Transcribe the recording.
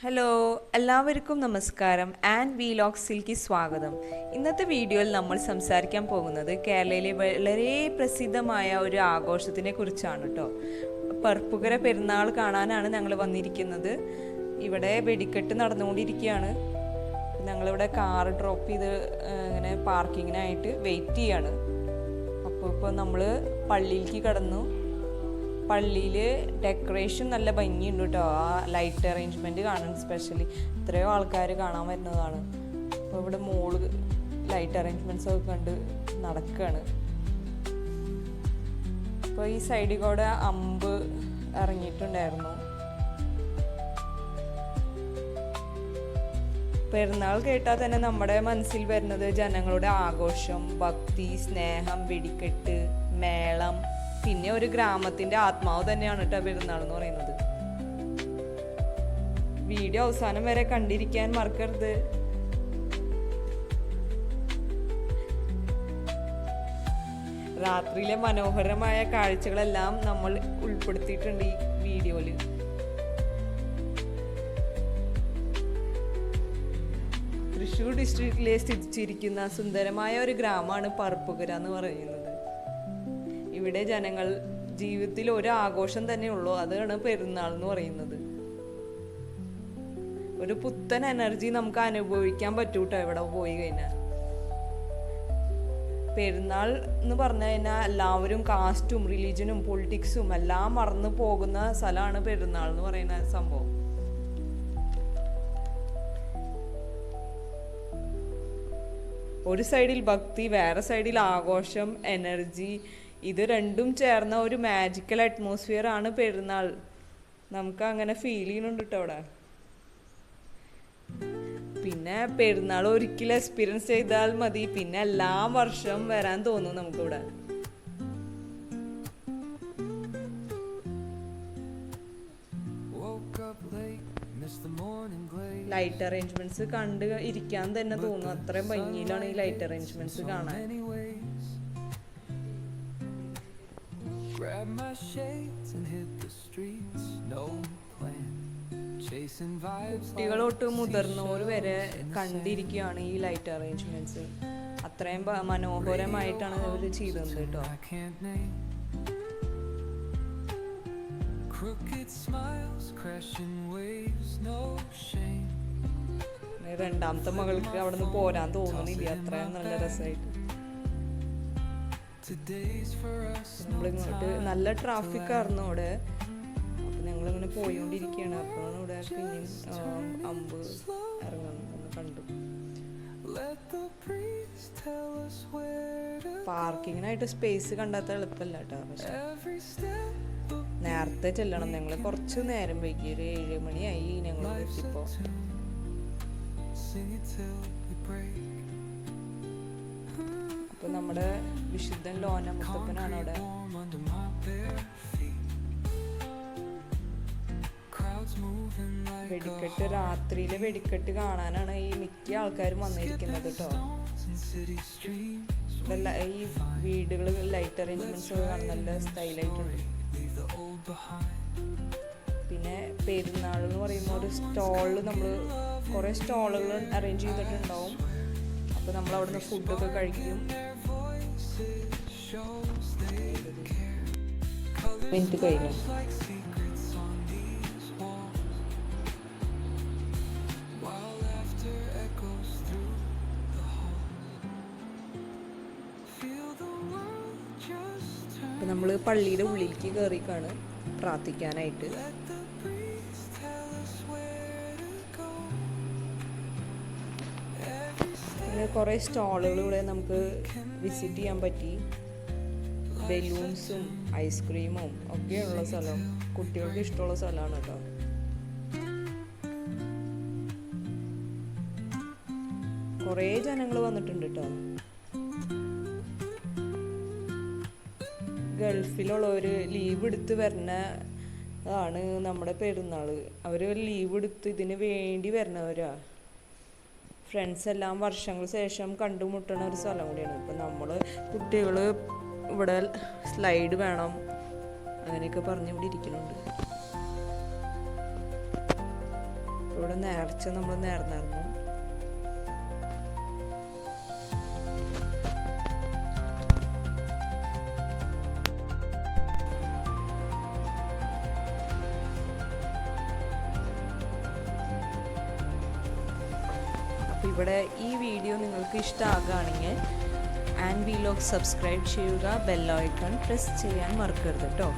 Hello, എല്ലാവർക്കും നമസ്കാരം. And വീലോഗ്സിലേക്ക് സ്വാഗതം. ഇന്നത്തെ വീഡിയോയിൽ നമ്മൾ സംസാരിക്കാൻ പോകുന്നത് കേരളയിലെ വളരെ പ്രസിദ്ധമായ ഒരു ആഘോഷത്തിനെ കുറിച്ചാണ് കേട്ടോ. പറപ്പുകര പെരുന്നാൾ കാണാനാണ് ഞങ്ങൾ വന്നിരിക്കുന്നത്. ഇവിടെ വെടിക്കെട്ട് നടന്നുകൊണ്ടിരിക്കുകയാണ്. ഞങ്ങളിവിടെ കാർ ഡ്രോപ്പ് ചെയ്ത് ഇങ്ങനെ പാർക്കിങ്ങിനായിട്ട് വെയിറ്റ് ചെയ്യാണ്. അപ്പോൾ നമ്മൾ പള്ളിയിലേക്ക് കടന്നു. പള്ളിയിൽ ഡെക്കറേഷൻ നല്ല ഭംഗിയുണ്ട് കേട്ടോ. ആ ലൈറ്റ് അറേഞ്ച്മെൻറ്റ് കാണാൻ സ്പെഷ്യലി എത്രയോ ആൾക്കാർ കാണാൻ വരുന്നതാണ്. അപ്പോൾ ഇവിടെ മോള് ലൈറ്റ് അറേഞ്ച്മെൻറ്റ്സ് ഒക്കെ കണ്ട് നടക്കുകയാണ്. അപ്പോൾ ഈ സൈഡിൽ കൂടെ അമ്പ് ഇറങ്ങിയിട്ടുണ്ടായിരുന്നു. പെരുന്നാൾ കേട്ടാൽ തന്നെ നമ്മുടെ മനസ്സിൽ വരുന്നത് ജനങ്ങളുടെ ആഘോഷം, ഭക്തി, സ്നേഹം, വെടിക്കെട്ട്, മേളം, പിന്നെ ഒരു ഗ്രാമത്തിന്റെ ആത്മാവ് തന്നെയാണ് കേട്ടോ പെരുന്നാൾ എന്ന് പറയുന്നത്. വീഡിയോ അവസാനം വരെ കണ്ടിരിക്കാൻ മറക്കരുത്. രാത്രിയിലെ മനോഹരമായ കാഴ്ചകളെല്ലാം നമ്മൾ ഉൾപ്പെടുത്തിയിട്ടുണ്ട് ഈ വീഡിയോയില്. തൃശ്ശൂർ ഡിസ്ട്രിക്റ്റിലെ സ്ഥിതിച്ചിരിക്കുന്ന സുന്ദരമായ ഒരു ഗ്രാമമാണ് പറപ്പുകര എന്ന് പറയുന്നത്. ഇവിടെ ജനങ്ങൾ ജീവിതത്തിൽ ഒരു ആഘോഷം തന്നെ ഉള്ളൂ, അതാണ് പെരുന്നാൾ എന്ന് പറയുന്നത്. ഒരു പുത്തൻ എനർജി നമുക്ക് അനുഭവിക്കാൻ പറ്റൂട്ടോ ഇവിടെ പോയി കഴിഞ്ഞാൽ. പെരുന്നാൾ എന്ന് പറഞ്ഞു കഴിഞ്ഞാൽ എല്ലാവരും കാസ്റ്റും റിലീജനും പൊളിറ്റിക്സും എല്ലാം മറന്നു പോകുന്ന സ്ഥലമാണ് പെരുന്നാൾ എന്ന് പറയുന്ന സംഭവം. ഒരു സൈഡിൽ ഭക്തി, വേറെ സൈഡിൽ ആഘോഷം, എനർജി, ഇത് രണ്ടും ചേർന്ന ഒരു മാജിക്കൽ അറ്റ്മോസ്ഫിയർ ആണ് പെരുന്നാൾ. നമുക്ക് അങ്ങനെ ഫീൽ ചെയ്യുന്നുണ്ട് കേട്ടോ അവിടെ. പിന്നെ പെരുന്നാൾ ഒരിക്കലും എക്സ്പീരിയൻസ് ചെയ്താൽ മതി, പിന്നെ എല്ലാ വർഷവും വരാൻ തോന്നും നമുക്കിവിടെ. ലൈറ്റ് അറേഞ്ച്മെന്റ്സ് കണ്ട് ഇരിക്കാൻ തന്നെ തോന്നും, അത്രയും ഭംഗിയിലാണ് ഈ ലൈറ്റ് അറേഞ്ച്മെന്റ്സ് കാണാൻ. Grab my shades and hit the streets, no plan, chasing vibes. കുട്ടികളൊട്ട് മുതിർന്നവർ വരെ കണ്ടിരിക്കുകയാണ് ഈ ലൈറ്റ് അറേഞ്ച്മെന്റ്സ്. അത്രയും മനോഹരമായിട്ടാണ് അവർ ചെയ്തത് കേട്ടോ. രണ്ടാമത്തെ മകൾക്ക് അവിടെ നിന്ന് പോരാൻ തോന്നുന്നില്ല, അത്രയും നല്ല രസമായിട്ട്. നമ്മളിങ്ങോട്ട് നല്ല ട്രാഫിക് ആയിരുന്നു അവിടെ. അപ്പം ഞങ്ങളിങ്ങനെ പോയിക്കൊണ്ടിരിക്കുകയാണ്. അപ്പോഴാണ് ഇവിടെ പിന്നെയും അമ്പ് ഇറങ്ങുന്നത് കണ്ടു. പാർക്കിങ്ങിനായിട്ട് സ്പേസ് കണ്ടാത്ത എളുപ്പമല്ല കേട്ടോ. പക്ഷെ നേരത്തെ ചെല്ലണം. ഞങ്ങൾ കുറച്ച് നേരം വൈകി, ഒരു 7 മണിയായി ഞങ്ങൾ എത്തിയപ്പോൾ. അപ്പോൾ നമ്മുടെ വിശുദ്ധൻ ലോന മുത്തപ്പനാണ് അവിടെ. വെടിക്കെട്ട്, രാത്രിയിലെ വെടിക്കെട്ട് കാണാനാണ് ഈ മിക്ക ആൾക്കാരും വന്നിരിക്കുന്നത് കേട്ടോ. ഈ വീടുകൾ ലൈറ്റ് അറേഞ്ച്മെന്റ്സ് ഒക്കെ കാണാൻ നല്ല സ്റ്റൈലായിട്ടുണ്ട്. പിന്നെ പെരുന്നാൾ എന്ന് പറയുമ്പോൾ ഒരു സ്റ്റോളിൽ നമ്മൾ കുറേ സ്റ്റോളുകൾ അറേഞ്ച് ചെയ്തിട്ടുണ്ടാവും. അപ്പോൾ നമ്മൾ അവിടുന്ന് ഫുഡൊക്കെ കഴിക്കും. മിനിറ്റ് കഴിഞ്ഞു. അപ്പം നമ്മൾ പള്ളിയുടെ ഉള്ളിലേക്ക് കയറിക്കാണ് പ്രാർത്ഥിക്കാനായിട്ട്. അങ്ങനെ കുറേ സ്റ്റാളുകൾ ഇവിടെ നമുക്ക് വിസിറ്റ് ചെയ്യാൻ പറ്റി. ബലൂൺസും ഐസ്ക്രീമും ഒക്കെയുള്ള സ്ഥലം, കുട്ടികൾക്ക് ഇഷ്ടമുള്ള സ്ഥലമാണ് കേട്ടോ. കുറേ ജനങ്ങൾ വന്നിട്ടുണ്ട് കേട്ടോ. ഗൾഫിലുള്ളവർ ലീവ് എടുത്ത് വരുന്നതാണ് നമ്മുടെ പെരുന്നാൾ. അവർ ലീവ് എടുത്ത് ഇതിന് വേണ്ടി വരുന്നവരാ. ഫ്രണ്ട്സ് എല്ലാം വർഷങ്ങൾക്ക് ശേഷം കണ്ടുമുട്ടുന്ന ഒരു സ്ഥലം കൂടിയാണ്. ഇപ്പം നമ്മൾ കുട്ടികൾ ഇവിടെ സ്ലൈഡ് വേണം അങ്ങനെയൊക്കെ പറഞ്ഞ് ഇവിടെ ഇരിക്കുന്നുണ്ട്. ഇവിടെ നേർച്ച നമ്മൾ നേർന്നായിരുന്നു. അപ്പോൾ ഇവിടെ ഈ വീഡിയോ നിങ്ങൾക്ക് ഇഷ്ടമാകുകയാണെങ്കിൽ ആൻഡ് വ്ലോഗ് സബ്സ്ക്രൈബ് ചെയ്യുക, ബെൽ ഐക്കൺ പ്രസ് ചെയ്യാൻ മറക്കരുത് കേട്ടോ.